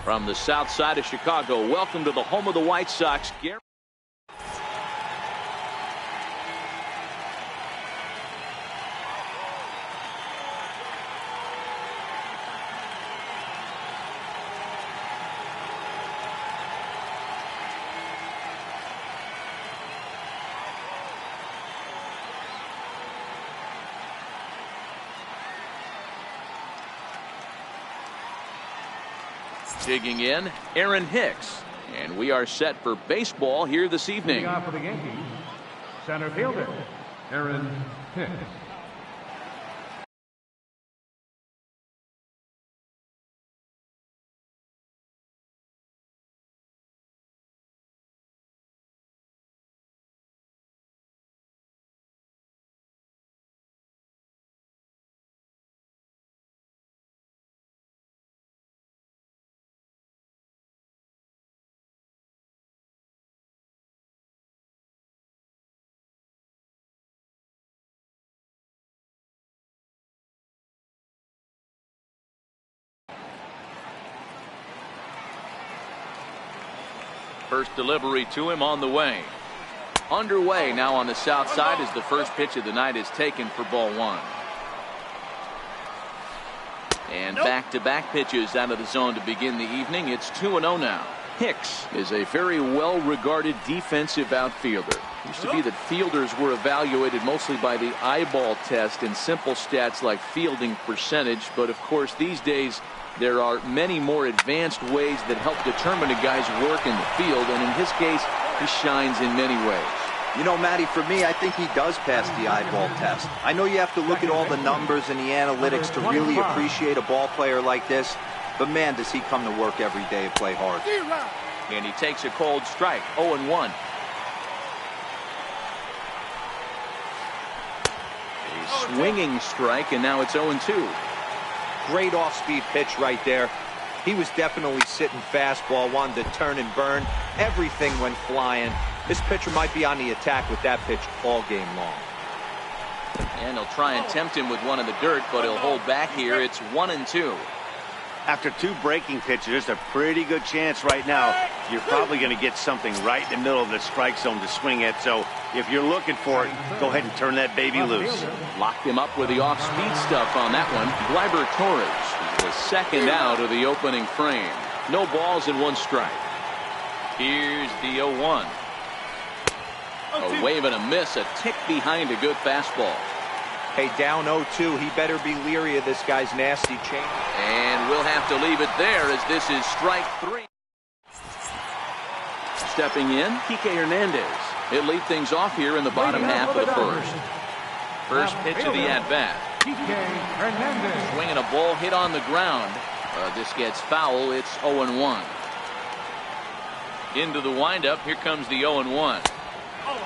From the south side of Chicago, welcome to the home of the White Sox. Digging in, Aaron Hicks, and we are set for baseball here this evening. Leading off for the Yankees, center fielder, Aaron Hicks. First delivery to him on the way. Underway now on the south side as the first pitch of the night is taken for ball one. And back-to-back pitches out of the zone to begin the evening. It's 2-0 now. Hicks is a very well-regarded defensive outfielder. It used to be that fielders were evaluated mostly by the eyeball test and simple stats like fielding percentage. But of course these days there are many more advanced ways that help determine a guy's work in the field, and in his case, he shines in many ways. You know, Matty, for me, I think he does pass the eyeball test. I know you have to look at all the numbers and the analytics to really appreciate a ball player like this, but man, does he come to work every day and play hard. And he takes a cold strike, 0-1. A swinging strike, and now it's 0-2. Great off-speed pitch right there. He was definitely sitting fastball, wanted to turn and burn. Everything went flying. This pitcher might be on the attack with that pitch all game long. And he'll try and tempt him with one in the dirt, but he'll hold back here. It's 1-2. After two breaking pitches, there's a pretty good chance right now you're probably going to get something right in the middle of the strike zone to swing at. So if you're looking for it, go ahead and turn that baby loose. Locked him up with the off-speed stuff on that one. Gleyber Torres, the second out of the opening frame. No balls and one strike. Here's the 0-1. A wave and a miss, a tick behind a good fastball. Hey, down 0-2, he better be leery of this guy's nasty change. And we'll have to leave it there as this is strike three. Stepping in, Kike Hernandez. He'll lead things off here in the bottom half of the first. First pitch of the at-bat. Swinging a ball hit on the ground. This gets foul. It's 0-1. Into the windup. Here comes the 0-1.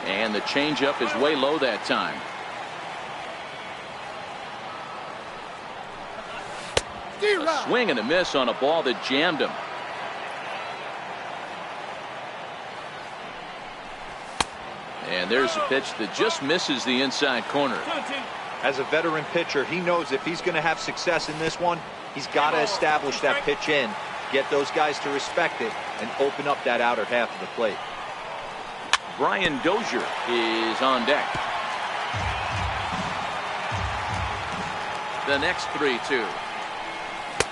And the changeup is way low that time. A swing and a miss on a ball that jammed him. And there's a pitch that just misses the inside corner. As a veteran pitcher, he knows if he's going to have success in this one, he's got to establish that pitch in, get those guys to respect it, and open up that outer half of the plate. Brian Dozier is on deck. The next 3-2.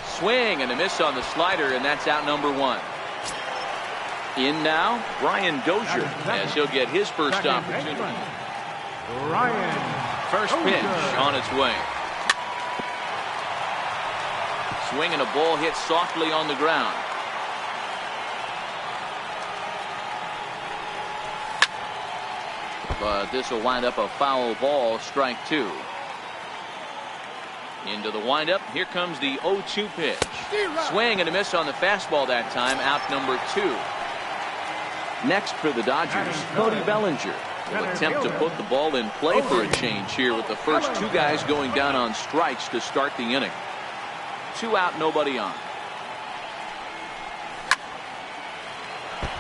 Swing and a miss on the slider, and that's out number one. In now, Brian Dozier, as he'll get his first opportunity. First pitch on its way. Swing and a ball hit softly on the ground. But this will wind up a foul ball, strike two. Into the windup. Here comes the 0-2 pitch. Swing and a miss on the fastball that time. Out number two. Next for the Dodgers, Cody Bellinger will attempt to put the ball in play for a change here with the first two guys going down on strikes to start the inning. 2 out, nobody on.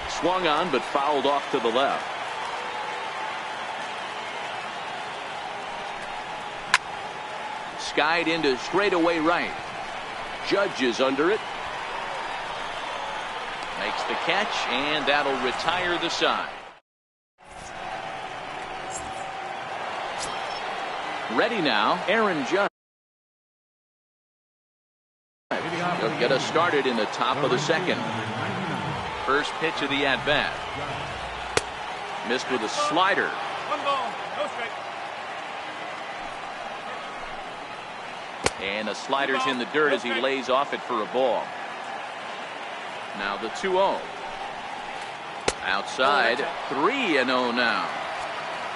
Swung on but fouled off to the left. Skied into straightaway right. Judge is under it. the catch, and that'll retire the side. Ready now, Aaron Judge. He'll get us started in the top of the second. First pitch of the at-bat. Missed with a slider. 1 ball, no strike. And the slider's in the dirt as he lays off it for a ball. Now the 2-0. Outside, 3-0 now.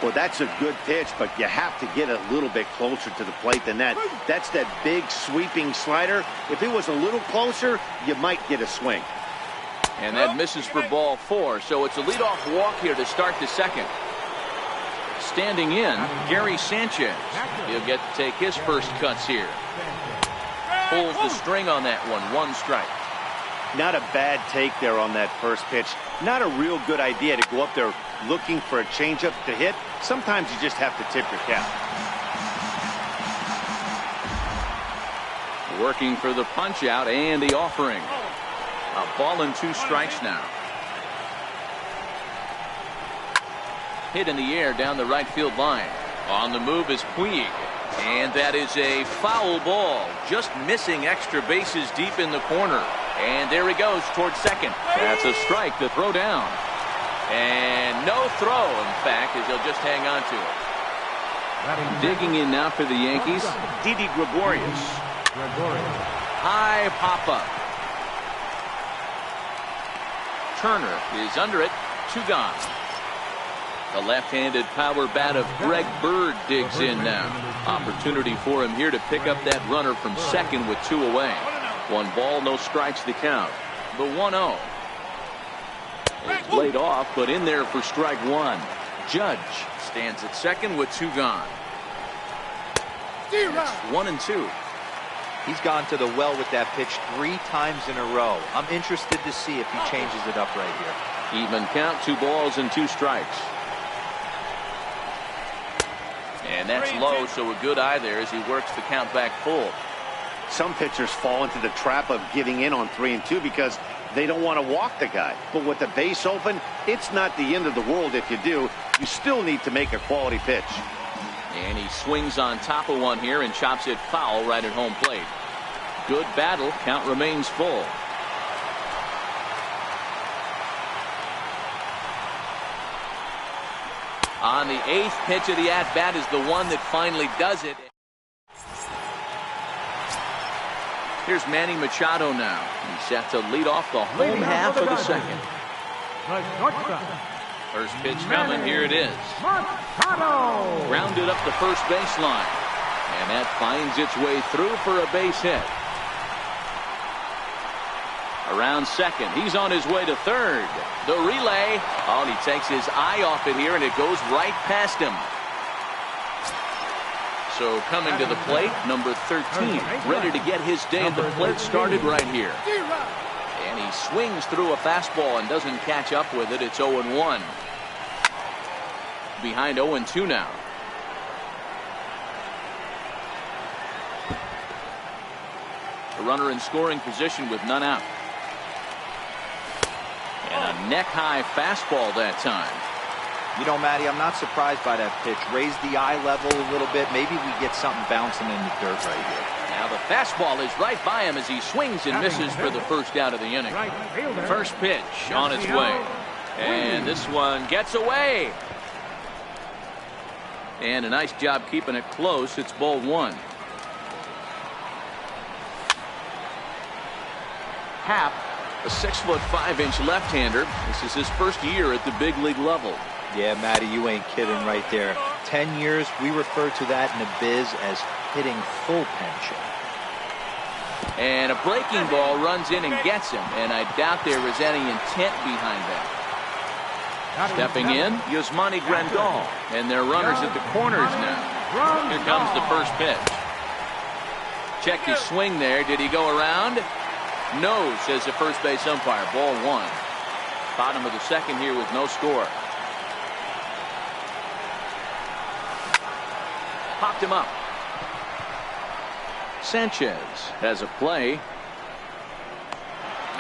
Well, that's a good pitch, but you have to get a little bit closer to the plate than that. That's that big sweeping slider. If it was a little closer, you might get a swing. And that misses for ball 4, so it's a leadoff walk here to start the second. Standing in, Gary Sanchez. He'll get to take his first cuts here. Pulls the string on that one, 1 strike. Not a bad take there on that first pitch. Not a real good idea to go up there looking for a changeup to hit. Sometimes you just have to tip your cap. Working for the punch out and the offering. A ball and 2 strikes now. Hit in the air down the right field line. On the move is Puig. And that is a foul ball. Just missing extra bases deep in the corner. And there he goes towards second. That's a strike to throw down. And no throw, in fact, as he'll just hang on to it. Digging in now for the Yankees, Didi Gregorius. High pop-up. Turner is under it. 2 gone. The left-handed power bat of Greg Bird digs in now. Opportunity for him here to pick up that runner from second with 2 away. 1 ball, no strikes to count. The 1-0. It's laid off, but in there for strike 1. Judge stands at second with 2 gone. It's 1-2. He's gone to the well with that pitch 3 times in a row. I'm interested to see if he changes it up right here. Even count, 2 balls and 2 strikes. And that's low, so a good eye there as he works the count back full. Some pitchers fall into the trap of giving in on 3 and 2 because they don't want to walk the guy. But with the base open, it's not the end of the world if you do. You still need to make a quality pitch. And he swings on top of one here and chops it foul right at home plate. Good battle. Count remains full. On the 8th pitch of the at-bat is the one that finally does it. Here's Manny Machado now. He's set to lead off the home half of the second. First pitch coming. Here it is. Grounded up the first baseline. And that finds its way through for a base hit. Around second. He's on his way to third. The relay. Oh, and he takes his eye off it here, and it goes right past him. So coming to the plate, number 13, ready to get his day at the plate started right here. And he swings through a fastball and doesn't catch up with it. It's 0-1. Behind 0-2 now. A runner in scoring position with none out. And a neck-high fastball that time. You know, Matty, I'm not surprised by that pitch. Raise the eye level a little bit. Maybe we get something bouncing in the dirt right here. Now the fastball is right by him as he swings and misses for the first out of the inning. First pitch on its way. And this one gets away. And a nice job keeping it close. It's ball 1. Happ, a 6'5" left-hander. This is his first year at the big league level. Yeah, Matty, you ain't kidding right there. 10 years, we refer to that in the biz as hitting full pension. And a breaking ball runs in and gets him, and I doubt there is any intent behind that. Stepping in, Yasmani Grandal, and their runners at the corners now. Here comes the first pitch. Check his swing there. Did he go around? No, says the first base umpire. Ball 1. Bottom of the second here with no score. Popped him up. Sanchez has a play.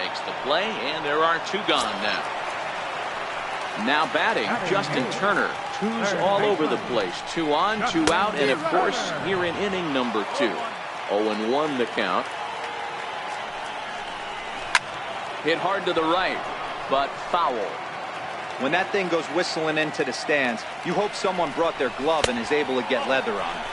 Makes the play, and there are 2 gone now. Now batting, Justin Turner. 2's all over the place. 2 on, 2 out, and of course, here in inning number 2. 0-1 the count. Hit hard to the right, but foul. When that thing goes whistling into the stands, you hope someone brought their glove and is able to get leather on it.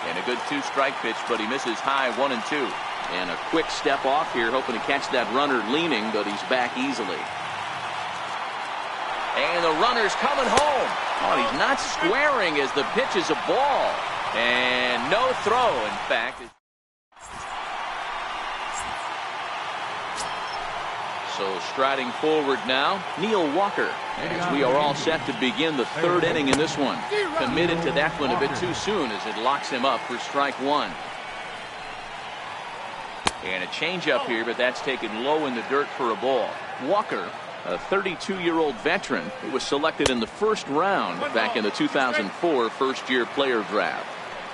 And a good 2-strike pitch, but he misses high 1 and 2. And a quick step off here, hoping to catch that runner leaning, but he's back easily. And the runner's coming home. Oh, he's not squaring as the pitch is a ball. And no throw, in fact. So striding forward now, Neil Walker, as we are all set to begin the 3rd inning in this one. Committed to that one a bit too soon as it locks him up for strike 1. And a changeup here, but that's taken low in the dirt for a ball. Walker, a 32-year-old veteran who was selected in the 1st round back in the 2004 first-year player draft.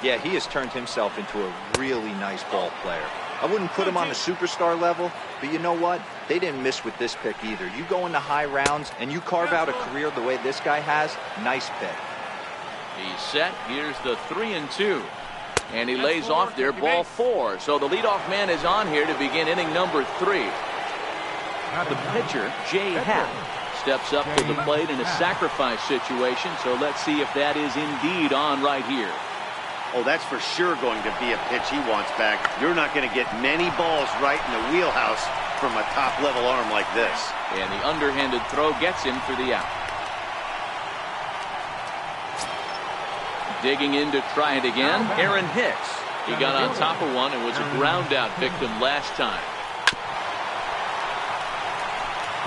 Yeah, he has turned himself into a really nice ball player. I wouldn't put him on the superstar level, but you know what? They didn't miss with this pick either. You go into high rounds and you carve out a career the way this guy has, nice pick. He's set. Here's the 3-2. And he lays off there, ball 4. So the leadoff man is on here to begin inning number 3. The pitcher, Jay Happ, steps up to the plate in a sacrifice situation. So let's see if that is indeed on right here. Oh, that's for sure going to be a pitch he wants back. You're not going to get many balls right in the wheelhouse from a top-level arm like this. And the underhanded throw gets him for the out. Digging in to try it again, Aaron Hicks. He got on top of one and was a ground-out victim last time.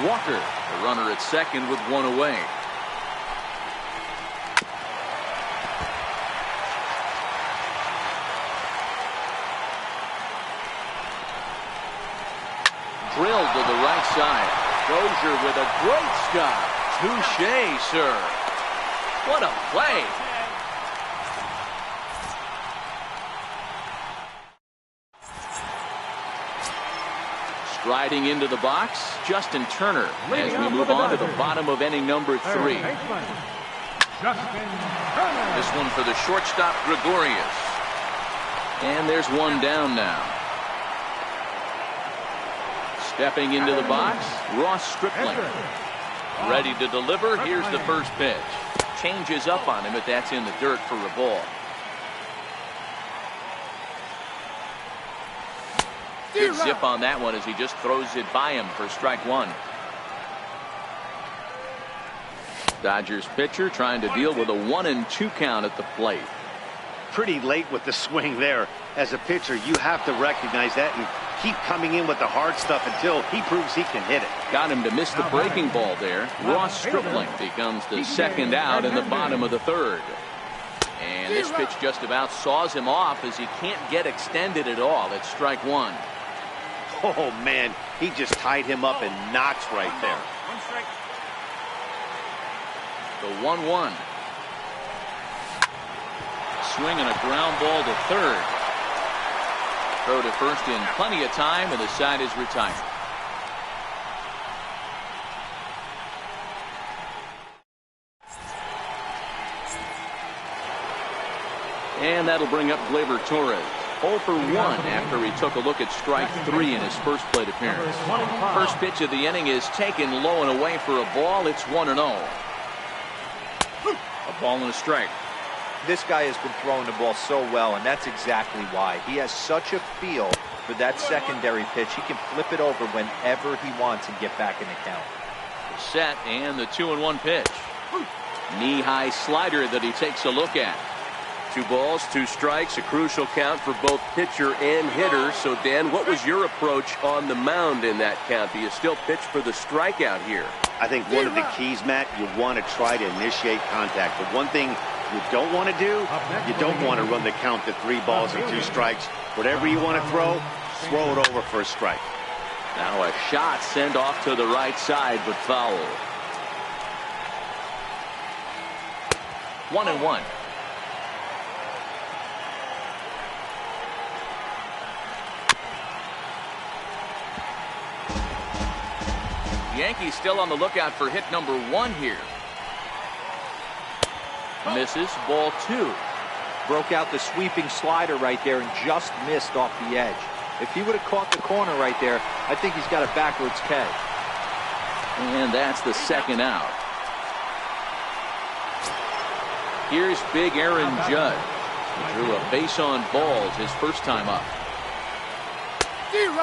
Walker, the runner at second with 1 away. Drilled to the right side. Dozier with a great stop. Touché, sir. What a play. Striding into the box, Justin Turner, as we move on to the bottom of inning number 3. This one for the shortstop, Gregorius. And there's 1 down now. Stepping into the box, Ross Stripling. Ready to deliver. Here's the first pitch. Changes up on him, but that's in the dirt for a ball. Good zip on that one as he just throws it by him for strike 1. Dodgers pitcher trying to deal with a 1-2 count at the plate. Pretty late with the swing there. As a pitcher, you have to recognize that and keep coming in with the hard stuff until he proves he can hit it. Got him to miss the breaking ball there. Ross Stripling becomes the 2nd out in the bottom of the 3rd. And this pitch just about saws him off as he can't get extended at all. It's strike 1. Oh, man, he just tied him up in knots right there. The 1-1. Swing and a ground ball to 3rd. Throw to first in plenty of time, and the side is retired. And that'll bring up Gleyber Torres. 0 for 1 after he took a look at strike 3 in his first plate appearance. First pitch of the inning is taken low and away for a ball. It's 1-0. A ball and a strike. This guy has been throwing the ball so well, and that's exactly why. He has such a feel for that secondary pitch. He can flip it over whenever he wants and get back in the count. Set, and the 2-1 pitch. Knee-high slider that he takes a look at. 2 balls, 2 strikes, a crucial count for both pitcher and hitter. So, Dan, what was your approach on the mound in that count? Do you still pitch for the strikeout here? I think one of the keys, Matt, you want to try to initiate contact. The one thing you don't want to do, you don't want to run the count to 3 balls and 2 strikes. Whatever you want to throw it over for a strike. Now a shot sent off to the right side, but foul. 1-1. Yankees still on the lookout for hit number 1 here. Misses, ball 2. Broke out the sweeping slider right there and just missed off the edge. If he would have caught the corner right there, I think he's got a backwards K. And that's the second out. Here's big Aaron Judge. He drew a base on balls his first time up.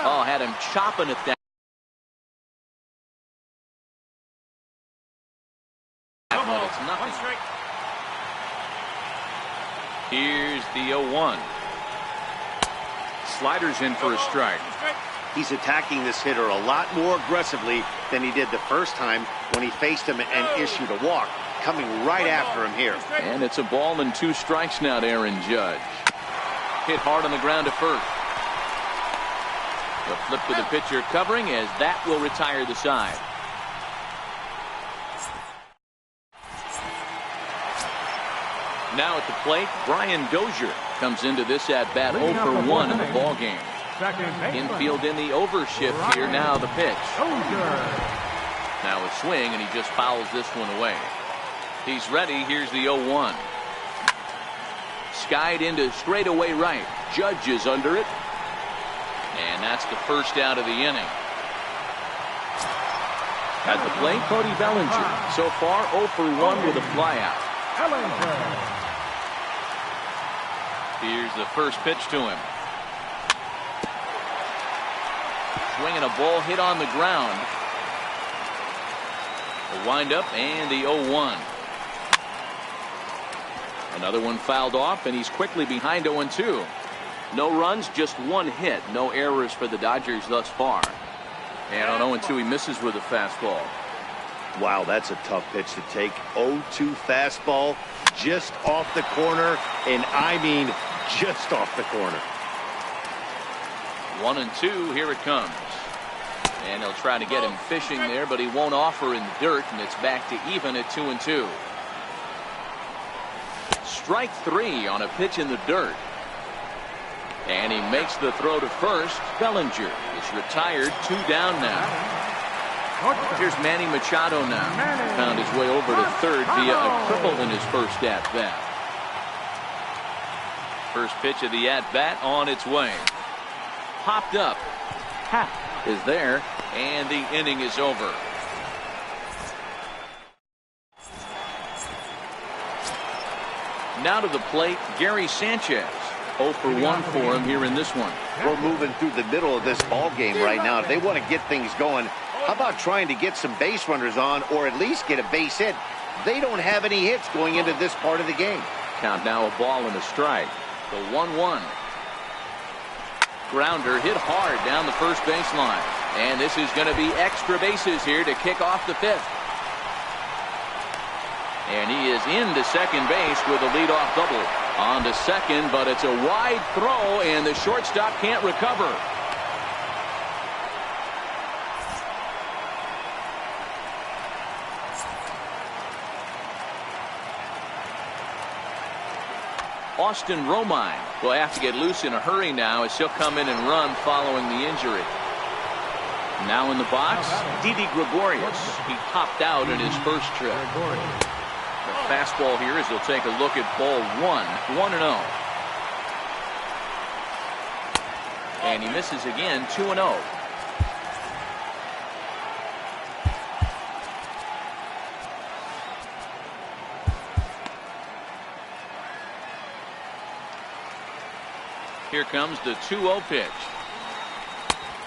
Oh, had him chopping it down. But it's nothing. Here's the 0-1. Sliders in for a strike. He's attacking this hitter a lot more aggressively than he did the first time when he faced him and issued a walk. Coming right after him here. And it's a ball and 2 strikes now to Aaron Judge. Hit hard on the ground to first. The flip to the pitcher covering as that will retire the side. Now at the plate, Brian Dozier comes into this at-bat 0 for 1 in the ballgame. Infield in the overshift here. Now the pitch. Now a swing, and he just fouls this one away. He's ready. Here's the 0-1. Skied into straightaway right. Judge is under it. And that's the first out of the inning. At the plate, Cody Bellinger. So far 0 for 1 with a flyout. Here's the first pitch to him. Swinging a ball hit on the ground. The windup and the 0-1. Another one fouled off, and he's quickly behind 0-2. No runs, just 1 hit. No errors for the Dodgers thus far. And on 0-2, he misses with a fastball. Wow, that's a tough pitch to take. 0-2 fastball just off the corner, and I mean just off the corner. 1-2, here it comes. And he'll try to get him fishing there, but he won't offer in the dirt, and it's back to even at 2-2. Strike 3 on a pitch in the dirt. And he makes the throw to first. Bellinger is retired, 2 down now. Here's Manny Machado now. Found his way over to third via a triple in his first at-bat. First pitch of the at-bat on its way. Popped up. Hap is there, and the inning is over. Now to the plate, Gary Sanchez. 0 for 1 for him here in this one. We're moving through the middle of this ball game right now. If they want to get things going, how about trying to get some base runners on, or at least get a base hit? They don't have any hits going into this part of the game. Count now a ball and a strike. The 1-1. Grounder hit hard down the first baseline. And this is going to be extra bases here to kick off the 5th. And he is into second base with a leadoff double. On to second, but it's a wide throw, and the shortstop can't recover. Austin Romine will have to get loose in a hurry now as he'll come in and run following the injury. Now in the box, Didi Gregorius. He popped out in his first trip. The fastball here as he'll take a look at ball 1-0. And he misses again, 2-0. Here comes the 2-0 pitch.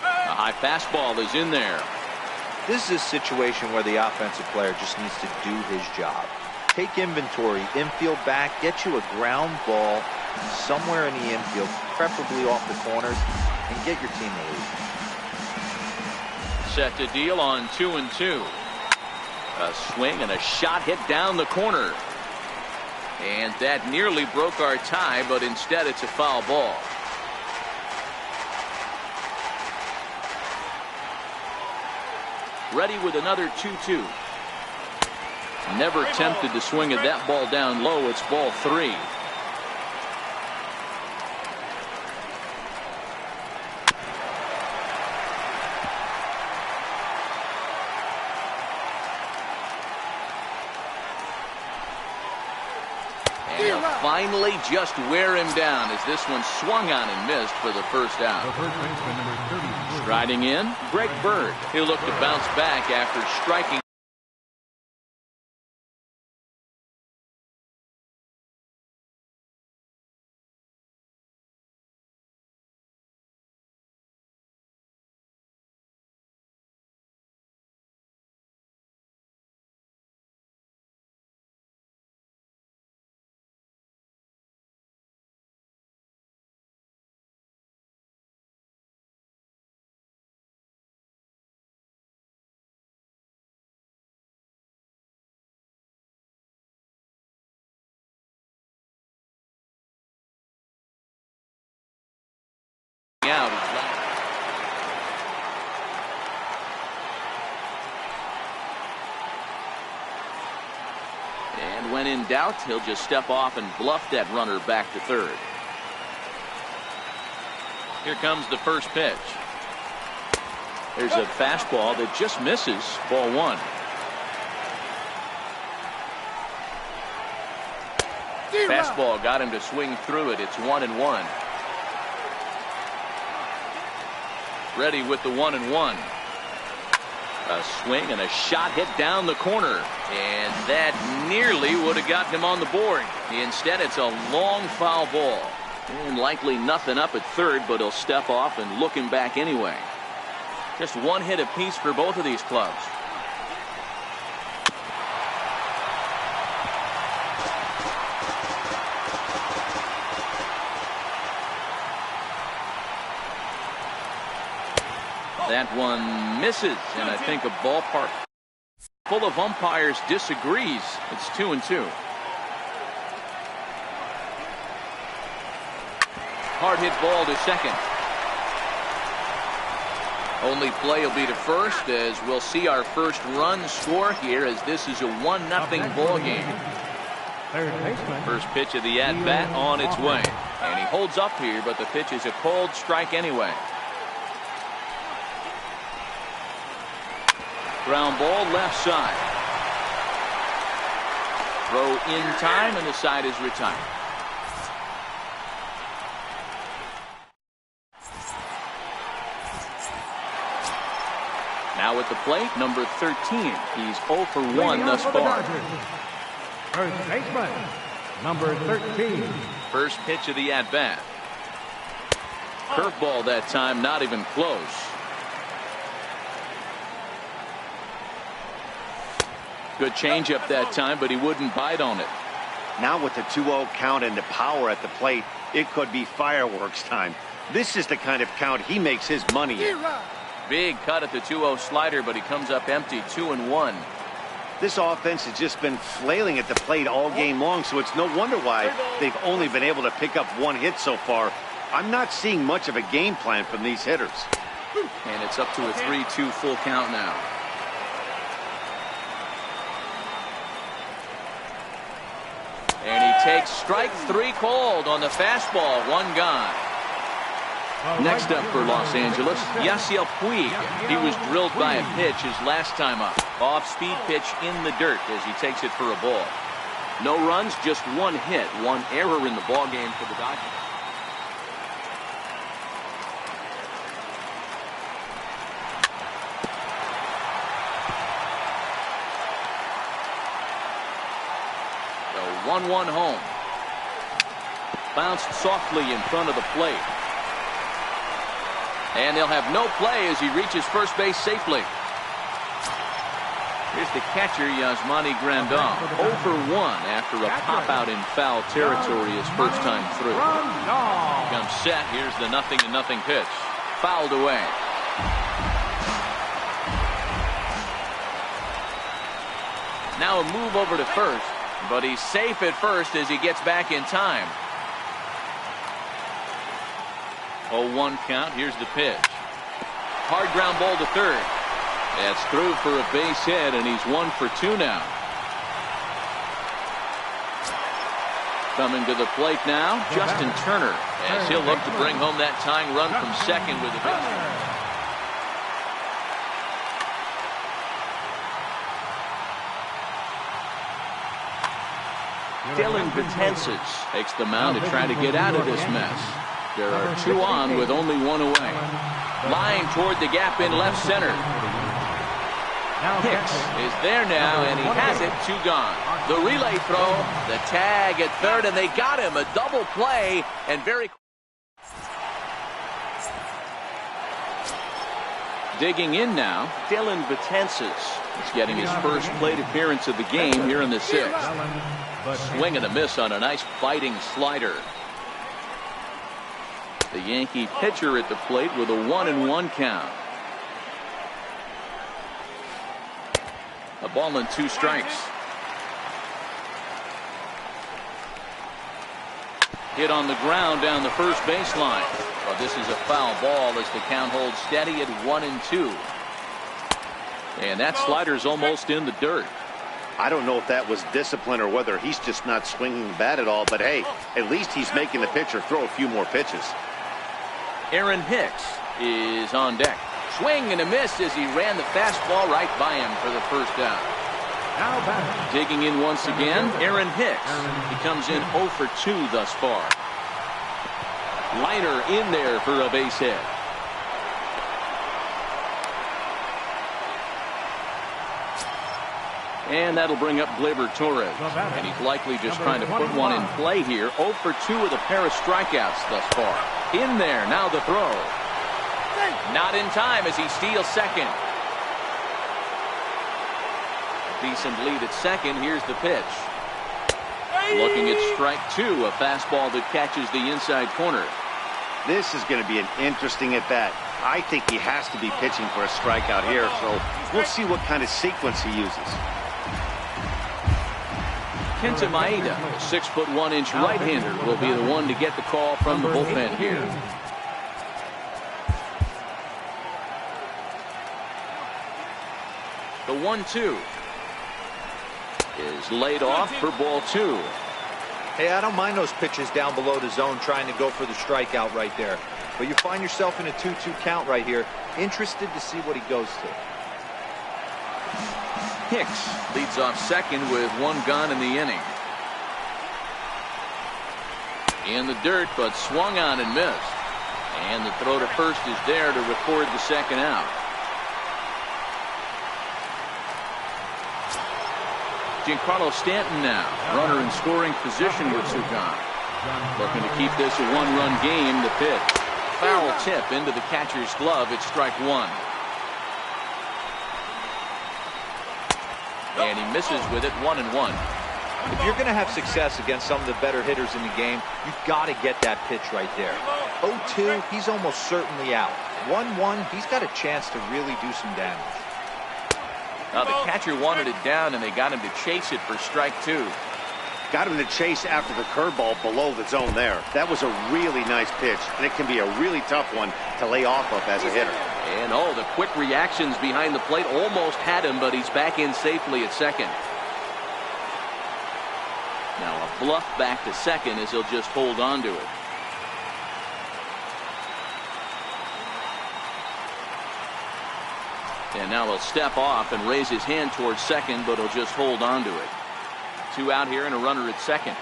A high fastball is in there. This is a situation where the offensive player just needs to do his job. Take inventory, infield back, get you a ground ball somewhere in the infield, preferably off the corners, and get your team the lead. Set to deal on 2-2. A swing and a shot hit down the corner. And that nearly broke our tie, but instead it's a foul ball. Ready with another 2-2. Never tempted to swing at that ball down low. It's ball 3. And he'll finally just wear him down as this one swung on and missed for the first out. Striding in, Greg Bird. He'll look to bounce back after striking out. And when in doubt, he'll just step off and bluff that runner back to third. Here comes the first pitch. There's a fastball that just misses. Ball one. Fastball got him to swing through it. It's 1-1. Ready with the 1-1. A swing and a shot hit down the corner. And that nearly would have gotten him on the board. Instead, it's a long foul ball. And likely nothing up at third, but he'll step off and look him back anyway. Just one hit apiece for both of these clubs. That one misses, and I think a ballpark full of umpires disagrees. It's 2-2. Hard hit ball to second. Only play will be to first, as we'll see our first run score here, as this is a 1-0 ball game. First pitch of the at-bat on its way. And he holds up here, but the pitch is a cold strike anyway. Ground ball left side. Throw in time, and the side is retired. Now at the plate, number 13. He's 0 for 1 thus far. First baseman, number 13. First pitch of the at-bat. Curveball that time, not even close. Good changeup that time, but he wouldn't bite on it. Now with the 2-0 count and the power at the plate, it could be fireworks time. This is the kind of count he makes his money in. Big cut at the 2-0 slider, but he comes up empty, 2-1. This offense has just been flailing at the plate all game long, so it's no wonder why they've only been able to pick up one hit so far. I'm not seeing much of a game plan from these hitters. And it's up to a 3-2 full count now. And he takes strike 3 called on the fastball. One gone. Next up for Los Angeles, Yasiel Puig. He was drilled by a pitch his last time up. Off-speed pitch in the dirt as he takes it for a ball. No runs, just one hit. One error in the ball game for the Dodgers. The 1-1 home. Bounced softly in front of the plate. And they'll have no play as he reaches first base safely. Here's the catcher, Yasmani Grandal. 0 for 1 after a pop-out in foul territory his first time through. Comes set. Here's the 0-0 pitch. Fouled away. Now a move over to first, but he's safe at first as he gets back in time. 0-1 count. Here's the pitch. Hard ground ball to third. That's through for a base hit, and he's 1 for 2 now. Coming to the plate now, Justin Turner, as he'll look to bring home that tying run from second with a base hit. Dylan Betances takes the mound to try to get out of this mess. There are two on with only one away. Line toward the gap in left center. Hicks is there now, and he has it. Two gone. The relay throw, the tag at third, and they got him. A double play, and very digging in now, Dylan Betances. He's getting his first plate appearance of the game here in the sixth. Swing and a miss on a nice biting slider. The Yankee pitcher at the plate with a 1-1 count. A ball and 2 strikes. Hit on the ground down the first baseline. Well, this is a foul ball as the count holds steady at 1-2. And that slider's almost in the dirt. I don't know if that was discipline or whether he's just not swinging the bat at all, but hey, at least he's making the pitcher throw a few more pitches. Aaron Hicks is on deck. Swing and a miss as he ran the fastball right by him for the first down. Digging in once again, Aaron Hicks. He comes in 0 for 2 thus far. Liner in there for a base hit. And that'll bring up Gleyber Torres. And he's likely just trying to put one in play here. 0 for 2 with a pair of strikeouts thus far. In there, now the throw. Not in time as he steals second. Decent lead at second. Here's the pitch. Looking at strike 2, a fastball that catches the inside corner. This is going to be an interesting at bat. I think he has to be pitching for a strikeout here, so we'll see what kind of sequence he uses. Kenta Maeda, a 6'1" right-hander, will be the one to get the call from the bullpen here. The 1-2 is laid off for ball 2. Hey, I don't mind those pitches down below the zone trying to go for the strikeout right there. But you find yourself in a 2-2 count right here. Interested to see what he goes to. Hicks leads off second with 1 gone in the inning. In the dirt, but swung on and missed. And the throw to first is there to record the second out. Giancarlo Stanton now, runner in scoring position with 2 gone. Looking to keep this a 1-run game. The pitch. Foul tip into the catcher's glove. It's strike 1. And he misses with it. 1-1. If you're going to have success against some of the better hitters in the game, you've got to get that pitch right there. 0-2, he's almost certainly out. 1-1, he's got a chance to really do some damage. Now the catcher wanted it down, and they got him to chase it for strike 2. Got him to chase after the curveball below the zone there. That was a really nice pitch, and it can be a really tough one to lay off of as a hitter. And oh, the quick reactions behind the plate almost had him, but he's back in safely at second. Now a bluff back to second as he'll just hold on to it. And now he'll step off and raise his hand towards second, but he'll just hold on to it. 2 out here and a runner at second.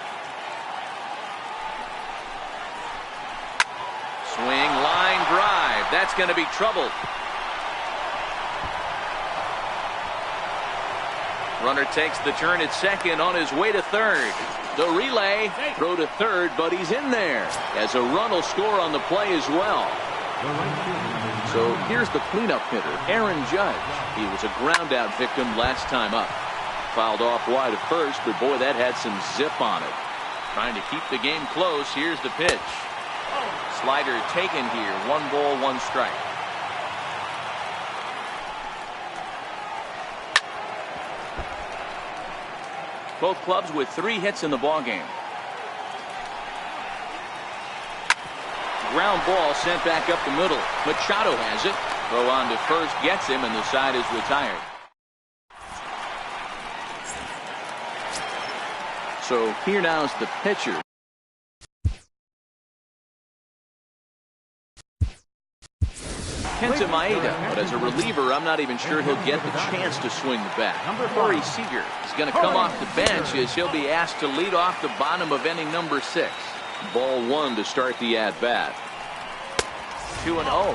Swing, line drive. That's going to be trouble. Runner takes the turn at second on his way to third. The relay, throw to third, but he's in there as a run will score on the play as well. So here's the cleanup hitter, Aaron Judge. He was a ground-out victim last time up. Fouled off wide at first, but boy, that had some zip on it. Trying to keep the game close. Here's the pitch. Slider taken here. 1 ball, 1 strike. Both clubs with 3 hits in the ballgame. Ground ball sent back up the middle. Machado has it. Throw on to first, gets him, and the side is retired. So here now is the pitcher. Kenta Maeda, but as a reliever, I'm not even sure he'll get the chance to swing the bat. Corey Seager is going to come off the bench as he'll be asked to lead off the bottom of inning number 6. Ball 1 to start the at-bat. 2-0.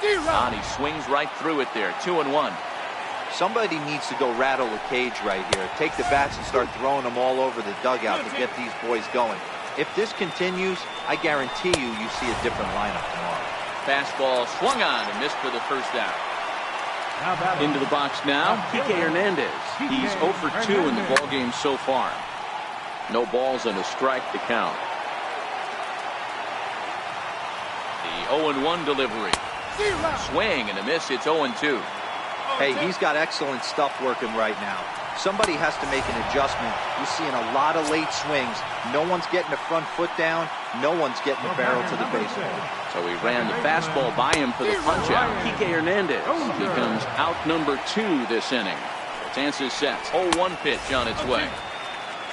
And he swings right through it there. 2-1. Somebody needs to go rattle a cage right here. Take the bats and start throwing them all over the dugout to get these boys going. If this continues, I guarantee you see a different lineup tomorrow. Fastball swung on and missed for the first out. Into the box now, Kike Hernandez. He's 0 for 2 in the ballgame so far. No balls and a strike to count. The 0-1 delivery. Swing and a miss. It's 0-2. Hey, he's got excellent stuff working right now. Somebody has to make an adjustment. You're seeing a lot of late swings. No one's getting the front foot down. No one's getting the barrel to the baseball. So he ran the fastball by him for the punch-out. Kike Hernandez becomes out number 2 this inning. Chances sets. 0-1 pitch on its way.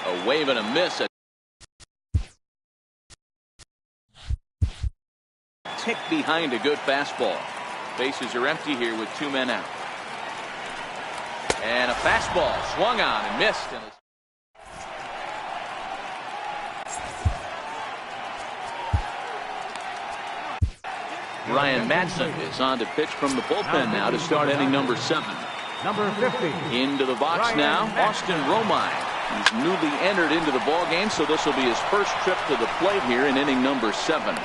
A wave and a miss. A tick behind a good fastball. Bases are empty here with 2 men out. And a fastball swung on and missed. Ryan Madsen is on to pitch from the bullpen now to start inning number 7. Number 50. Into the box now, Austin Romine. He's newly entered into the ballgame, so this will be his first trip to the plate here in inning number 7.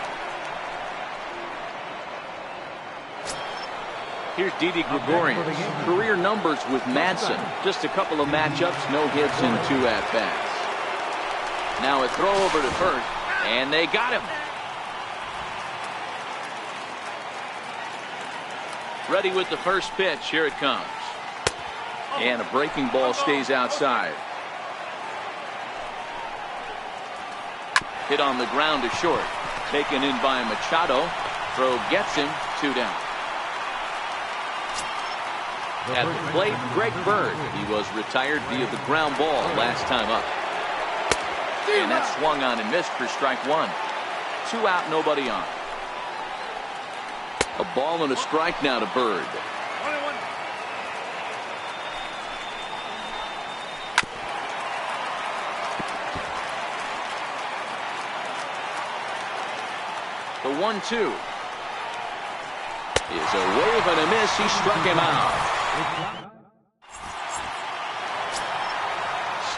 Here's Didi Gregorius. Career numbers with Madsen. Just a couple of matchups, no hits and 2 at-bats. Now a throw over to first, and they got him. Ready with the first pitch. Here it comes. And a breaking ball stays outside. Hit on the ground to short. Taken in by Machado. Throw gets him. 2 down. At the plate, Greg Bird. He was retired via the ground ball last time up. And that swung on and missed for strike 1. 2 out, nobody on. A ball and a strike now to Bird. The 1-2 is a wave and a miss. He struck him out.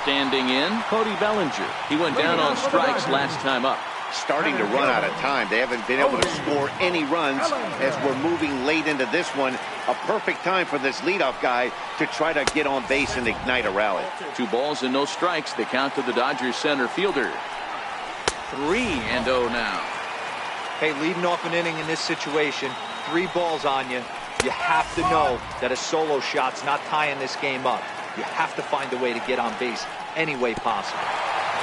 Standing in, Cody Bellinger. He went down on strikes last time up. Starting to run out of time. They haven't been able to score any runs as we're moving late into this one. A perfect time for this leadoff guy to try to get on base and ignite a rally. 2 balls and no strikes. The count to the Dodgers center fielder. 3-0 now. Hey, leading off an inning in this situation, 3 balls on you. You have to know that a solo shot's not tying this game up. You have to find a way to get on base any way possible.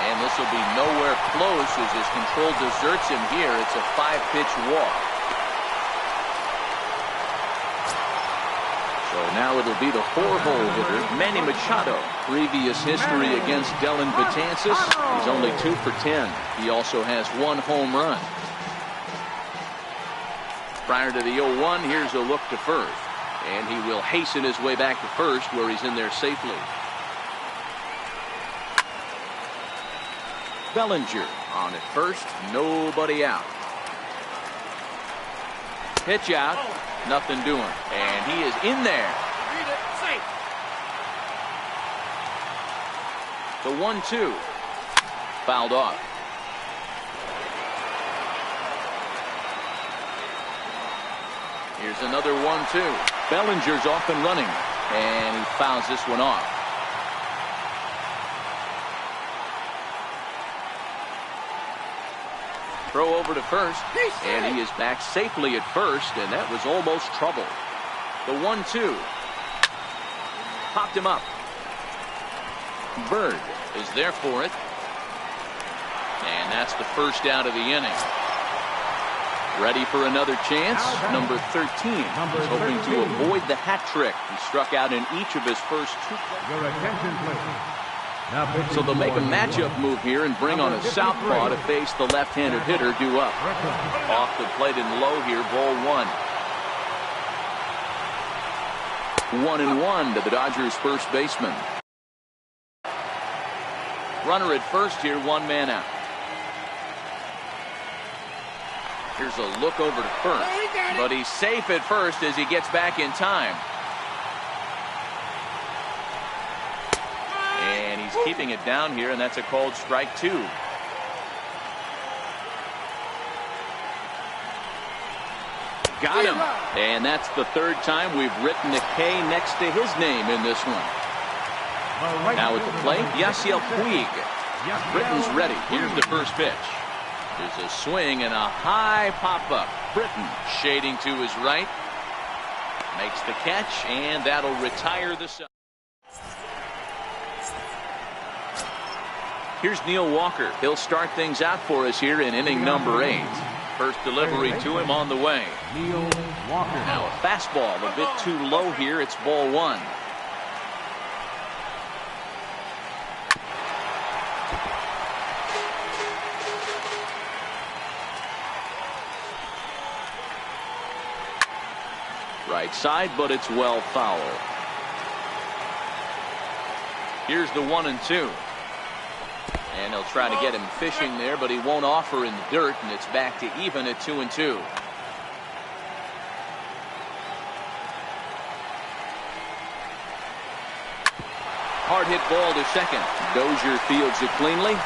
And this will be nowhere close as his control deserts him here. It's a 5-pitch walk. So now it'll be the 4-hole hitter, Manny Machado. Previous history against Dellin Betances, he's only 2 for 10. He also has 1 home run. Prior to the 0-1, here's a look to first. And he will hasten his way back to first, where he's in there safely. Bellinger on at first, nobody out. Pitch out, nothing doing. And he is in there. The 1-2 fouled off. Here's another 1-2. Bellinger's off and running, and he fouls this one off. Throw over to first, and he is back safely at first, and that was almost trouble. The 1-2 popped him up. Bird is there for it, and that's the first out of the inning. Ready for another chance. Number 13. He's hoping to avoid the hat trick. He struck out in each of his first 2. Your attention, please. So they'll make a matchup move here and bring on a southpaw to face the left-handed hitter due up. Off the plate and low here, ball 1. 1-1 to the Dodgers first baseman. Runner at first here, 1 man out. Here's a look over to first, but he's safe at first as he gets back in time. And he's keeping it down here, and that's a called strike 2. Got him. And that's the 3rd time we've written a K next to his name in this one. Now at the plate, Yasiel Puig. Britton's ready. Here's the first pitch. There's a swing and a high pop-up. Britton shading to his right. Makes the catch, and that'll retire the side. Here's Neil Walker. He'll start things out for us here in inning number 8. First delivery to him on the way. Neil Walker. Now a fastball a bit too low here. It's ball 1. Right side, but it's well foul. Here's the 1-2. And he'll try to get him fishing there, but he won't offer in the dirt, and it's back to even at 2-2. Hard hit ball to second. Dozier fields it cleanly.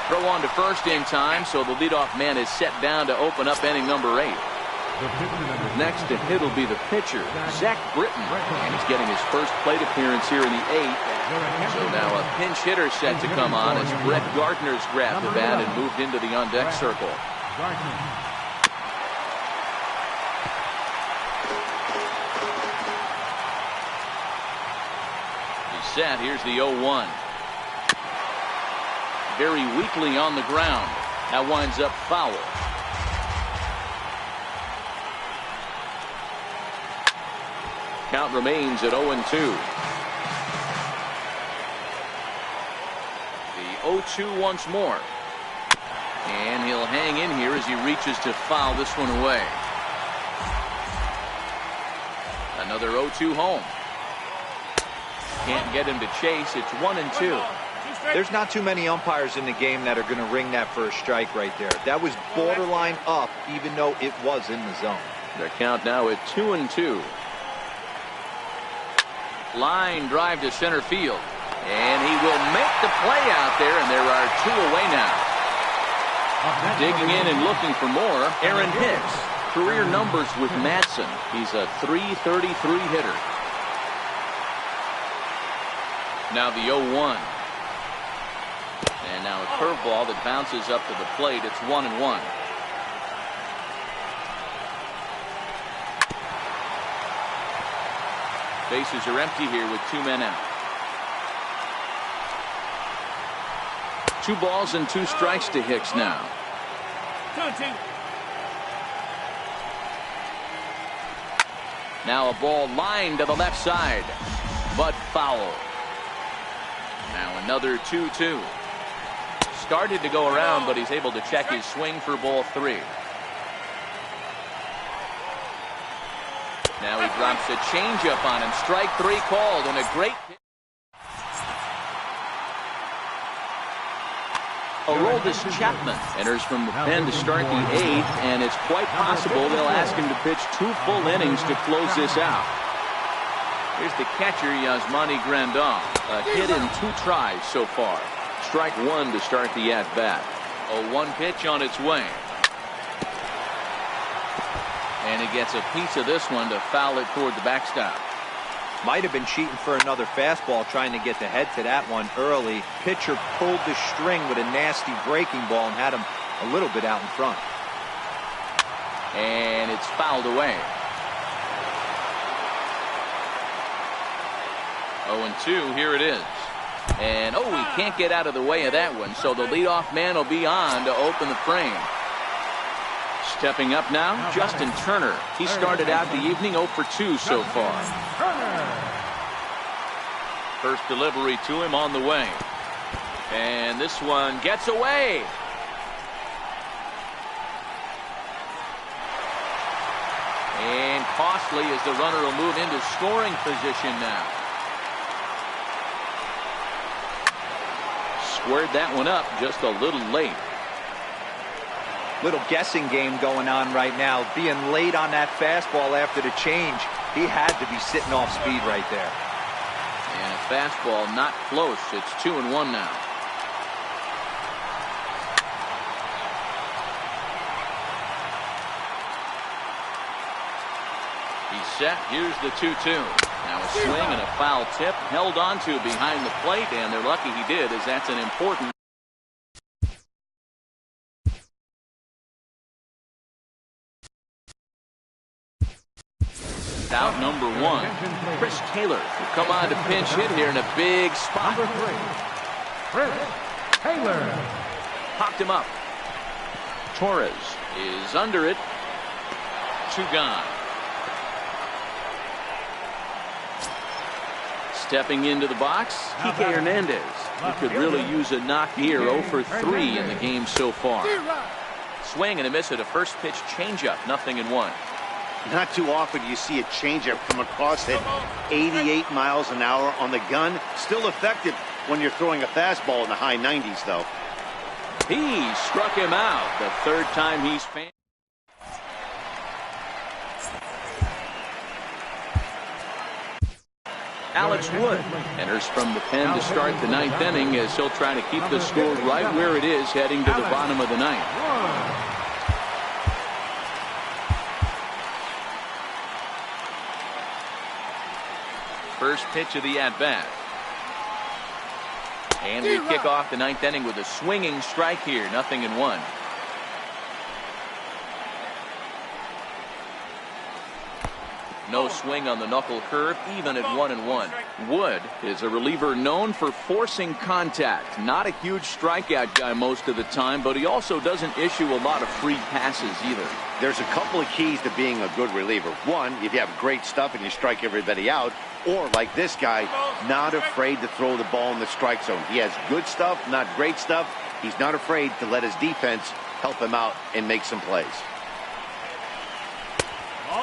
Throw on to first in time, so the leadoff man is set down to open up inning number 8. Next to hit will be the pitcher, Zach Britton. And he's getting his first plate appearance here in the 8th. So now a pinch hitter set to come on as Brett Gardner's grabbed the bat and moved into the on-deck circle. He's set. Here's the 0-1. Very weakly on the ground. That winds up foul. Count remains at 0-2. The 0-2 once more. And he'll hang in here as he reaches to foul this one away. Another 0-2 home. Can't get him to chase. It's 1-2. There's not too many umpires in the game that are going to ring that first strike right there. That was borderline up, even though it was in the zone. The count now at 2-2. Line drive to center field. And he will make the play out there, and there are 2 away now. Digging in and looking for more, Aaron Hicks. Career numbers with Madsen. He's a .333 hitter. Now the 0-1. And now a curveball that bounces up to the plate. It's 1-1. Bases are empty here with 2 men out. 2 balls and 2 strikes to Hicks now. 2-2. Now a ball lined to the left side, but foul. Now another 2-2. Started to go around, but he's able to check his swing for ball 3. Now he drops a changeup on him. Strike 3 called, and a great hit. Aroldis Chapman enters from the pen to start the 8th, and it's quite possible they'll ask him to pitch 2 full innings to close this out. Here's the catcher, Yasmani Grandal. A hit in 2 tries so far. Strike 1 to start the at-bat. A 1 pitch on its way. And he gets a piece of this one to foul it toward the backstop. Might have been cheating for another fastball, trying to get the head to that one early. Pitcher pulled the string with a nasty breaking ball and had him a little bit out in front. And it's fouled away. 0-2, here it is. And he can't get out of the way of that one, so the leadoff man will be on to open the frame. Stepping up now, Justin Turner. He started out the evening 0 for 2 so far. First delivery to him on the way. And this one gets away. And costly as the runner will move into scoring position now. Squared that one up just a little late. Little guessing game going on right now. Being late on that fastball after the change. He had to be sitting off speed right there. And a fastball not close. It's 2-1 now. He's set. Here's the 2-2. Now a swing and a foul tip held onto behind the plate, and they're lucky he did, as that's an important. Out number 1. Chris Taylor will come on to pinch hit here in a big spot. Number 3, Chris Taylor. Popped him up. Torres is under it. 2 gone. Stepping into the box, Kike Hernandez. He could really use a knock here. 0 for 3 in the game so far. Swing and a miss at a first pitch changeup. 0-1. Not too often you see a changeup come across at 88 miles an hour on the gun. Still effective when you're throwing a fastball in the high 90s, though. He struck him out the 3rd time he's fan. Alex Wood enters from the pen to start the 9th inning, as he'll try to keep the score right where it is heading to the bottom of the 9th. First pitch of the at-bat. And we kick off the 9th inning with a swinging strike here. 0-1. No swing on the knuckle curve, even at 1-1. Wood is a reliever known for forcing contact. Not a huge strikeout guy most of the time, but he also doesn't issue a lot of free passes either. There's a couple of keys to being a good reliever. One, if you have great stuff and you strike everybody out, or like this guy, not afraid to throw the ball in the strike zone. He has good stuff, not great stuff. He's not afraid to let his defense help him out and make some plays.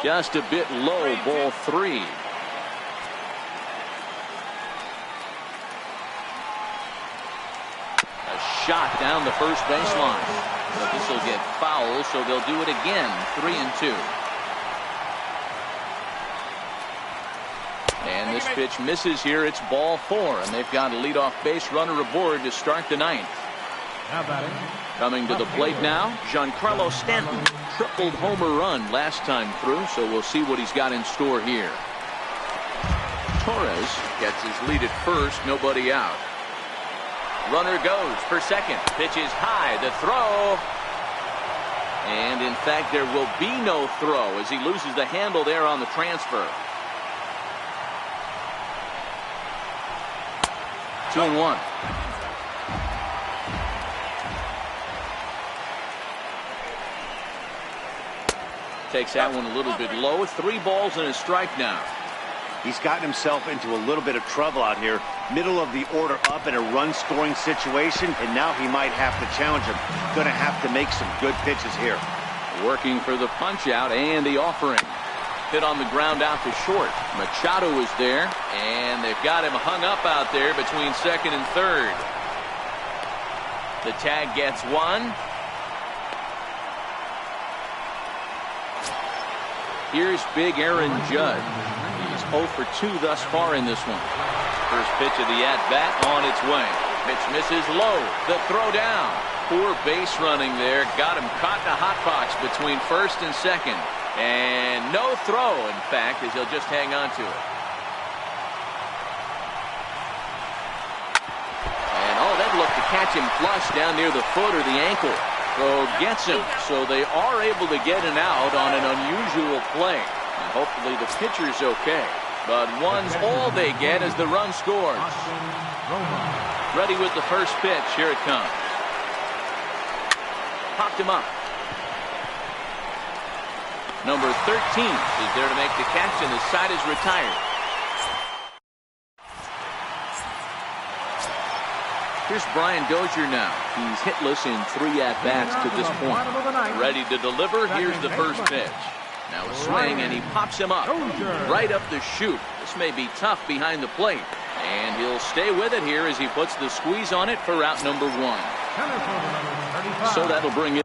Just a bit low, ball 3. A shot down the first baseline. But this will get foul, so they'll do it again. 3-2. And this pitch misses here. It's ball 4, and they've got a leadoff base runner aboard to start the 9th. Now batting. Coming to the plate now, Giancarlo Stanton. Tripled homer run last time through, so we'll see what he's got in store here. Torres gets his lead at first, nobody out. Runner goes for second. Pitch is high, the throw. And in fact, there will be no throw as he loses the handle there on the transfer. 2-1. Takes that one a little bit low. 3 balls and a strike now. He's gotten himself into a little bit of trouble out here. Middle of the order up in a run-scoring situation, and now he might have to challenge him. Going to have to make some good pitches here. Working for the punch-out and the offering. Hit on the ground out to short. Machado is there, and they've got him hung up out there between second and third. The tag gets 1. Here's big Aaron Judge. He's 0 for 2 thus far in this one. First pitch of the at-bat on its way. Pitch misses low. The throw down. Poor base running there. Got him caught in a hot box between first and second. And no throw, in fact, as he'll just hang on to it. And oh, that looked to catch him flush down near the foot or the ankle. Throw gets him, so they are able to get an out on an unusual play. And hopefully the pitcher's okay. But 1's all they get as the run scores. Ready with the first pitch. Here it comes. Popped him up. Number 13 is there to make the catch, and the side is retired. Here's Brian Dozier now. He's hitless in 3 at-bats to this point. Ready to deliver. Here's the first pitch. Now a swing, and he pops him up. Right up the chute. This may be tough behind the plate. And he'll stay with it here as he puts the squeeze on it for out number 1. So that'll bring in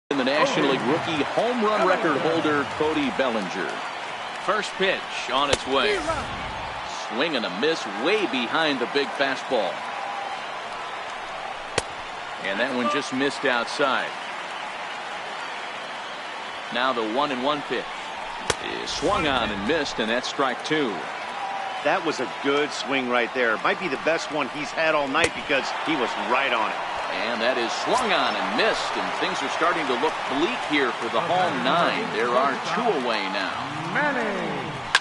the National League rookie home run record holder, Cody Bellinger. First pitch on its way. Swing and a miss way behind the big fastball. And that one just missed outside. Now the 1-1 pitch is swung on and missed, and that's strike 2. That was a good swing right there. Might be the best one he's had all night because he was right on it. And that is swung on and missed, and things are starting to look bleak here for the home 9. There are 2 away now.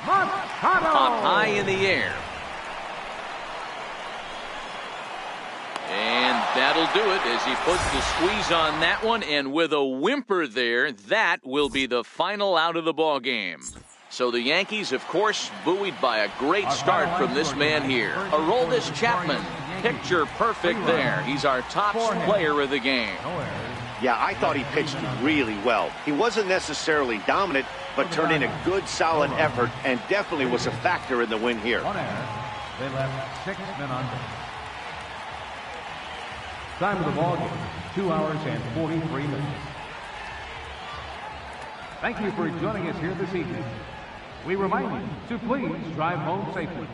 Pop high in the air. And that'll do it as he puts the squeeze on that one, and with a whimper there, that will be the final out of the ball game. So the Yankees, of course, buoyed by a great start from this man here. Aroldis Chapman, picture perfect there. He's our top player of the game. Yeah, I thought he pitched really well. He wasn't necessarily dominant, but turned in a good, solid effort and definitely was a factor in the win here. They left 6 men on base. Time of the ball game, 2 hours and 43 minutes. Thank you for joining us here this evening. We remind you to please drive home safely.